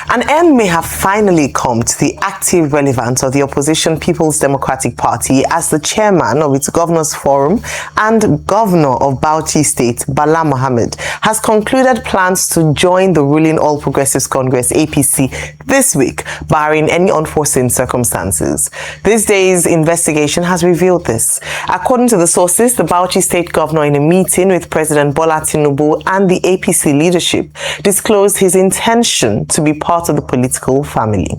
An end may have finally come to the active relevance of the opposition People's Democratic Party as the chairman of its Governors Forum and Governor of Bauchi State, Bala Mohammed, has concluded plans to join the ruling All Progressives Congress, APC, this week, barring any unforeseen circumstances. This day's investigation has revealed this. According to the sources, the Bauchi State Governor, in a meeting with President Bola Tinubu and the APC leadership, disclosed his intention to be part of the political family.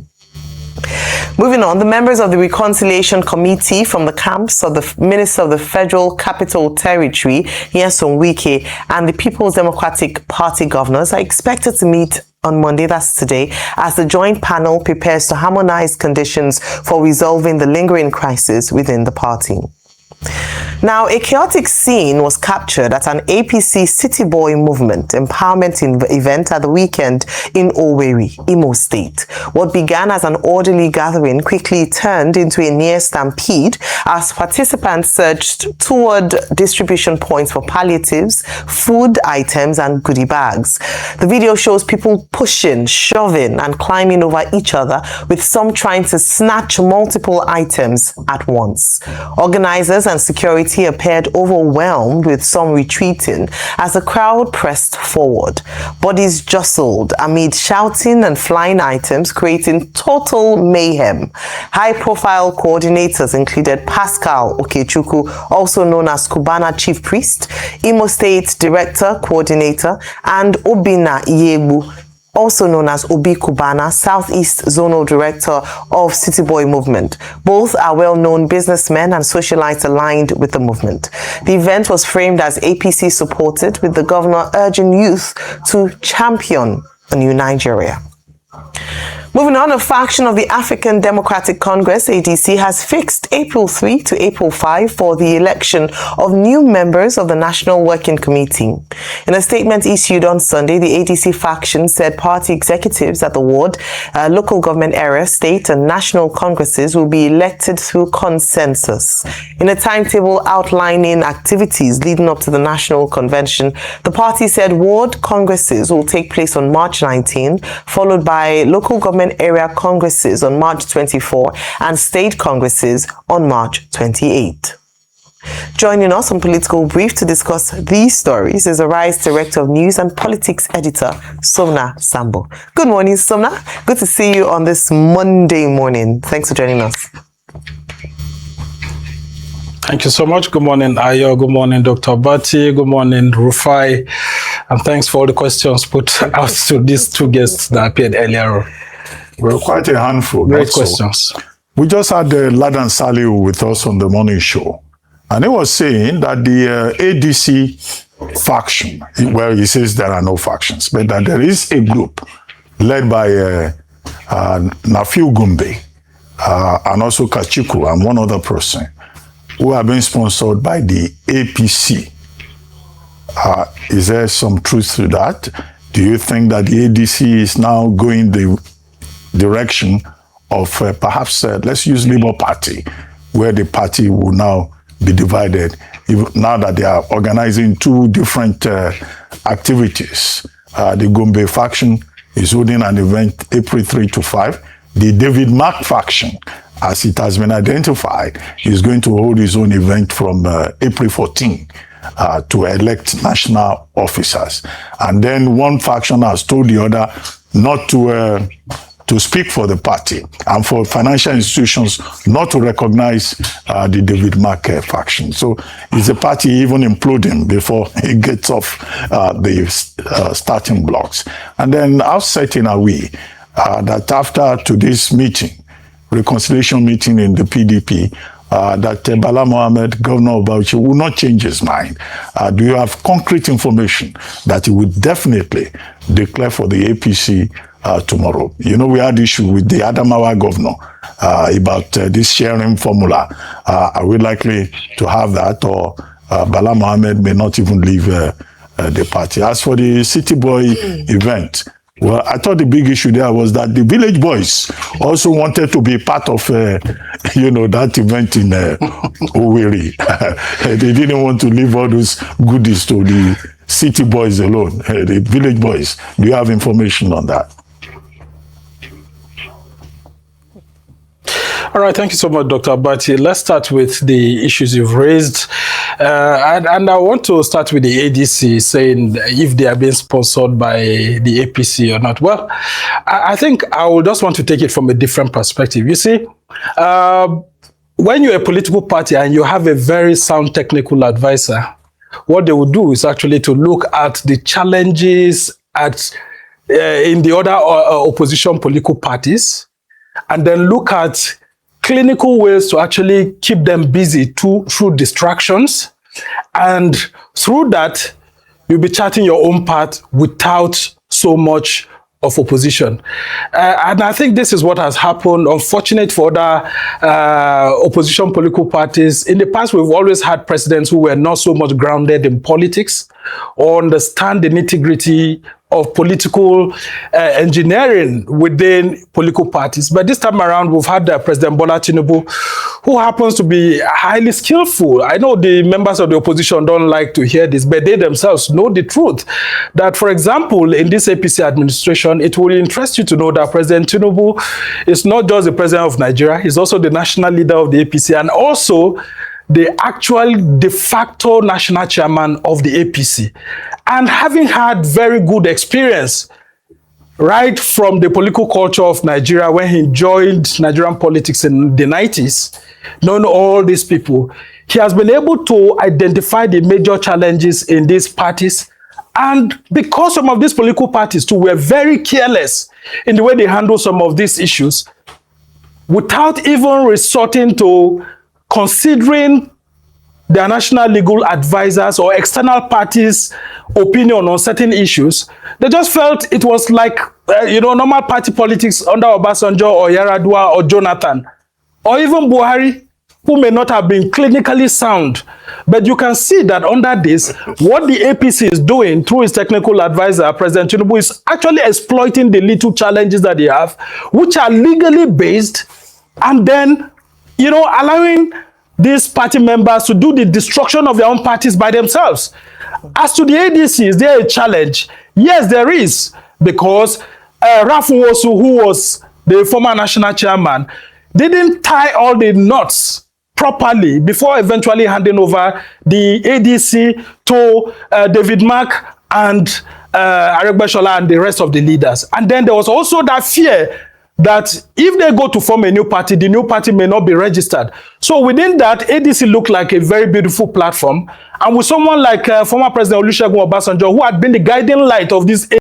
Moving on, the members of the Reconciliation Committee from the camps of the Minister of the Federal Capital Territory, Nyesom Wike, and the People's Democratic Party governors are expected to meet on Monday, that's today, as the joint panel prepares to harmonize conditions for resolving the lingering crisis within the party. Now, a chaotic scene was captured at an APC City Boy Movement empowerment event at the weekend in Owerri, Imo State. What began as an orderly gathering quickly turned into a near stampede as participants surged toward distribution points for palliatives, food items, and goodie bags. The video shows people pushing, shoving, and climbing over each other, with some trying to snatch multiple items at once. Organizers and security appeared overwhelmed, with some retreating as the crowd pressed forward. Bodies jostled amid shouting and flying items, creating total mayhem. High-profile coordinators included Pascal Okechukwu, also known as Cubana Chief Priest, Imo State Director Coordinator, and Obina Iyebu, also known as Obi Cubana, Southeast Zonal Director of City Boy Movement. Both are well-known businessmen and socialites aligned with the movement. The event was framed as APC supported, with the governor urging youth to champion a new Nigeria. Moving on, a faction of the African Democratic Congress, ADC, has fixed April 3 to April 5 for the election of new members of the National Working Committee. In a statement issued on Sunday, the ADC faction said party executives at the ward, local government area, state, and national congresses will be elected through consensus. In a timetable outlining activities leading up to the national convention, the party said ward congresses will take place on March 19, followed by local government area congresses on March 24 and state congresses on March 28. Joining us on Political Brief to discuss these stories is Arise Director of News and Politics Editor, Somna Sambo. Good morning, Somna. Good to see you on this Monday morning. Thanks for joining us. Thank you so much. Good morning, Ayo. Good morning, Dr. Bati. Good morning, Rufai. And thanks for all the questions put out to these two guests that appeared earlier. Well, quite a handful. Great questions. We just had Ladan Saliu with us on the morning show. And he was saying that the ADC faction, well, he says there are no factions, but that there is a group led by Nafiu Gumbe and also Kachiku and one other person who are being sponsored by the APC. Is there some truth to that? Do you think that the ADC is now going the direction of perhaps, let's use Labour Party, where the party will now be divided, now that they are organizing two different activities? The Gombe faction is holding an event April 3 to 5. The David Mark faction, as it has been identified, is going to hold his own event from April 14 to elect national officers. And then one faction has told the other not to speak for the party, and for financial institutions not to recognize the David Mark faction. So is the party even imploding before it gets off the starting blocks? And then how certain are we that after today's meeting, reconciliation meeting in the PDP, that Bala Mohammed, Governor of Bauchi, will not change his mind? Do you have concrete information that he would definitely declare for the APC tomorrow? You know, we had issue with the Adamawa governor about this sharing formula. Are we likely to have that, or Bala Mohammed may not even leave the party? As for the City Boy event, well, I thought the big issue there was that the village boys also wanted to be part of, that event in Owerri. They didn't want to leave all those goodies to the city boys alone, the village boys. Do you have information on that? All right, thank you so much, Dr. Abati. Let's start with the issues you've raised. And I want to start with the ADC, saying if they are being sponsored by the APC or not. Well, I think I will just want to take it from a different perspective. You see, when you're a political party and you have a very sound technical advisor, what they will do is actually to look at the challenges in the other opposition political parties, and then look at clinical ways to actually keep them busy through distractions. And through that, you'll be charting your own path without so much of opposition. And I think this is what has happened. Unfortunate for other opposition political parties. In the past, we've always had presidents who were not so much grounded in politics or understand the nitty-gritty of political engineering within political parties. But this time around, we've had President Bala Tinubu, who happens to be highly skillful. I know the members of the opposition don't like to hear this, but they themselves know the truth. That, for example, in this APC administration, it will interest you to know that President Tinubu is not just the president of Nigeria, he's also the national leader of the APC and also the actual de facto national chairman of the APC. And having had very good experience right from the political culture of Nigeria when he joined Nigerian politics in the 90s, knowing all these people, he has been able to identify the major challenges in these parties. And because some of these political parties too were very careless in the way they handle some of these issues, without even resorting to considering their national legal advisors or external parties' opinion on certain issues, they just felt it was like, normal party politics under Obasanjo or Yaradua or Jonathan, or even Buhari, who may not have been clinically sound. But you can see that under this, what the APC is doing through its technical advisor, President Tinubu, is actually exploiting the little challenges that they have, which are legally based, and then, allowing these party members to do the destruction of their own parties by themselves. As to the ADC, is there a challenge? Yes, there is, because Rafu Wosu, who was the former national chairman, didn't tie all the knots properly before eventually handing over the ADC to David Mark and Aregbesola and the rest of the leaders. And then there was also that fear that if they go to form a new party, the new party may not be registered. So within that, ADC looked like a very beautiful platform. And with someone like former President Olusegun Obasanjo, who had been the guiding light of this